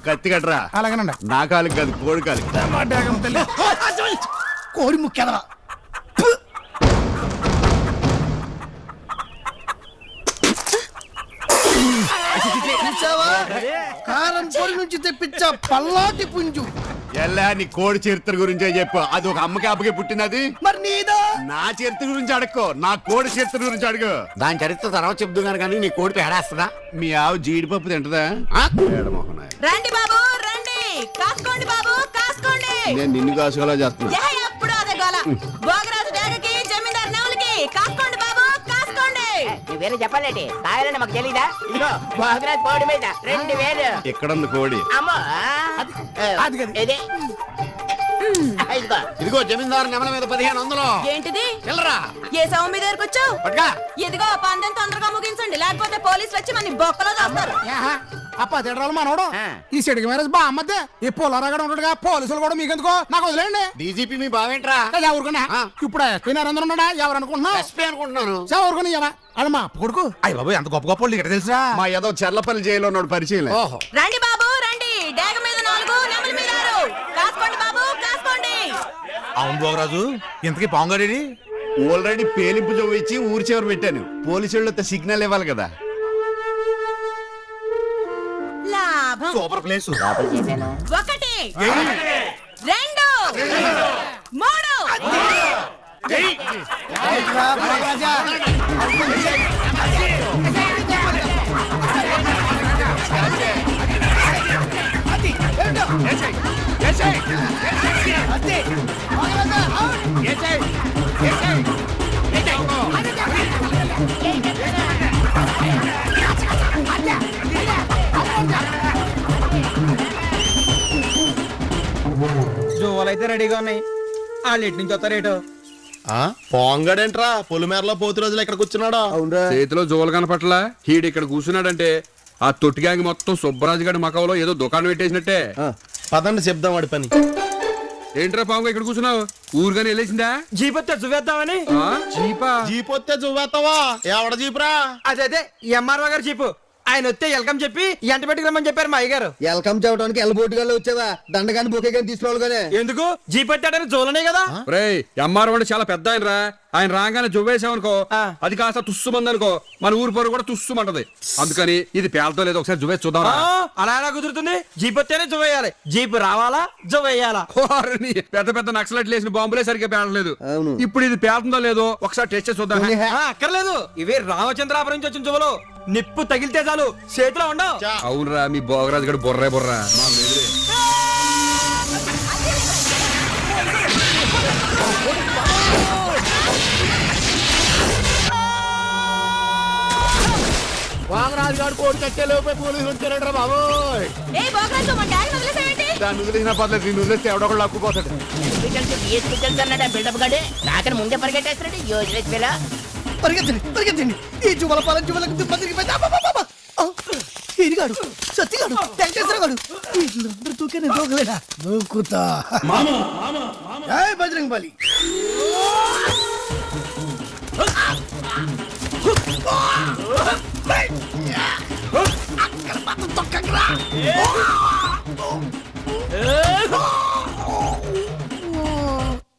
కత్తి కట్టరా. అలాగేనండి. నా కాలికి కాదు, కోడి కాలికి. కోడి ముఖ్యదవా. కారం పొడి నుంచి తెప్పించా పల్లాటి పుంజు. ఎలా నీ కోడి చరిత్ర గురించే చెప్పు. అది ఒక అమ్మకి అబ్బకి పుట్టినది. మరి నీదా? నా చరిత్ర గురించి అడక్కో, నా కోడి చరిత్ర గురించి అడుగు. దాని చరిత్ర తర్వాత చెప్తున్నాను కానీ నీ కోడి పేడేస్తుందా? మీ ఆవు జీడిపప్పు తింటదా? రండి బాబు రండి, కాసుకోండి బాబు కాసుకోండి. నేను నిన్ను కాసుకోలా చేస్తున్నా. ఎప్పుడు అదే గోల. భోగరాజు డేగకి జమీందారు నెవలకి కాసుకోండి బాబు కాసుకోండి. వేరే చెప్పాలండి, కావాలని మాకు తెలీదా? ఇదిగో భోగరాజు కోడి మీద 2000. ఎక్కడుంది కోడి? అమ్మో ఇదే ఇదిగో జమీందారు నెమల మీద 1500. ఏంటిది? వెళ్ళరా. ఏ సౌమి మీ దగ్గరకు వచ్చావు? పట్టుగా. ఇదిగో పందెం తొందరగా ముగించండి, లేకపోతే పోలీసులు వచ్చి మన బొక్కలో దాస్తారు. అప్ప తిడరాలు మనోడు ఈ సెడికి మ్యారేజ్ బా అమ్మద్దే. ఈ పొలరాగడ ఉంటాడుగా, పోలీసులు కూడా మీకెందుకో నాకు వదిలేండి. డీజీపీ మీ బావేంట్రా? ఎవరుకున్నా ఇప్పుడు ఎస్పీ నరేంద్ర ఉన్నాడా? ఎవరు అనుకుంటున్నా? ఎస్పీ అనుకుంటున్నాను. ఎవరుకుని అది మా అప్ప కొడుకు. అయ్య బాబు ఎంత గొప్ప గొప్ప ఇక్కడ తెలుసా? మా ఏదో చెర్లపల్లి జైల్లో ఉన్నాడు పరిచయం. ఓహో. రండి బాబు రండి, డేగ మీద 4 నెమలి మీద 6. కాసుకోండి బాబు కాసుకోండి. అవును భోగరాజు, ఇంతకీ పాంగాడేడి? ఆల్రెడీ పేలింపు చూపించి ఊరి చివరి పెట్టాను. పోలీసు వాళ్ళతో సిగ్నల్ ఇవ్వాలి కదా. లాభం. Super place. 1 2 జోలైతే రెడీగా ఉన్నాయి. వాళ్ళు ఎటు నుంచి వస్తారేటో. పాంగాడేంట్రా పొలిమేరలో పోతు రోజులు ఇక్కడ కూర్చున్నాడా? చేతిలో జోలు కనపట్లా. హీడు ఇక్కడ కూర్చున్నాడంటే ఆ తొట్టి గ్యాంగ్ మొత్తం సుబ్బరాజు గారి మకంలో ఏదో దుకాణం పెట్టేసినట్టే. పదండి చెప్దాం వాడి పని. ఏంట్రా పాము ఇక్కడ కూర్చున్నావు? ఊరుగానే వెళ్ళేసిందా? జీప్ వస్తే చూవేద్దామని. జీపా? జీప్ వస్తే చూవేస్తావా? ఎవడ జీపురా? అదే ఎంఆర్ఓ గారు జీపు. ఆయన వస్తే వెల్కమ్ చెప్పి ఎంట పెట్టుకురమ్మని చెప్పారు మా అయ్యగారు. వెల్కమ్ చెప్పడానికి ఎల్బోటుగా వచ్చావా? దండగాని బొకే కానీ తీసుకోవాలి. ఎందుకు? జీప్ పెట్టాడని జోలనే కదా. ఎంఆర్ వాడు చాలా పెద్ద ఆయన రా. ఆయన రాగానే జువ్వేసామనుకో, అది కాస్త తుస్సుమంది అనుకో, మన ఊరు పొరు కూడా తుస్సుమంటది. అందుకని ఇది పేలతో లేదు, ఒకసారి జువ్వేసి చూద్దాం. అలా ఎలా కుదురుతుంది? జీప్ వస్తేనే జువ్వేయాలి. జీప్ రావాలా జువ్వేయాలా? పెద్ద పెద్ద నక్సలెట్లు వేసిన బాంబులే సరిగ్గా పేలలేదు. ఇప్పుడు ఇది పేలుతుందో లేదో ఒకసారి టెస్ట్ చేసి చూద్దాం. అక్కర్లేదు, ఇవే రామచంద్రాపురం నుంచి వచ్చిన జువ్వలు. నిప్పు తగిలితే చాలు చేతిలో ఉండవు. అవునరా, మీ భోగరాజు గడు బొర్రే బొర్రా. వామరాజు గారు కోడి కట్టే లోపే పోలీసులు వచ్చారంటారా బాబు? ఏ భోగరాజు మన డాగ్ వదిలేసావేంటి? దాన్ని వదిలేసిన పర్లేదు, నేను వదిలేస్తే ఎవడొకళ్ళు అక్కుపోతాడు. బిల్డప్ గడే నాకని ముందే పరిగెట్టేస్తాడు. యోజన పరిగెత్తండి పరిగెత్తండి. ఈ జువల పాలన జువలకు ఇదిగాడు సత్తిగాడు వెంకటేశ్వరగాడు వీళ్ళందరూ తూకే నేను దూకలేదా? దూకుతా. జై బజరంగ్ బలి. అక్కడ మాత్రం తొక్కరా.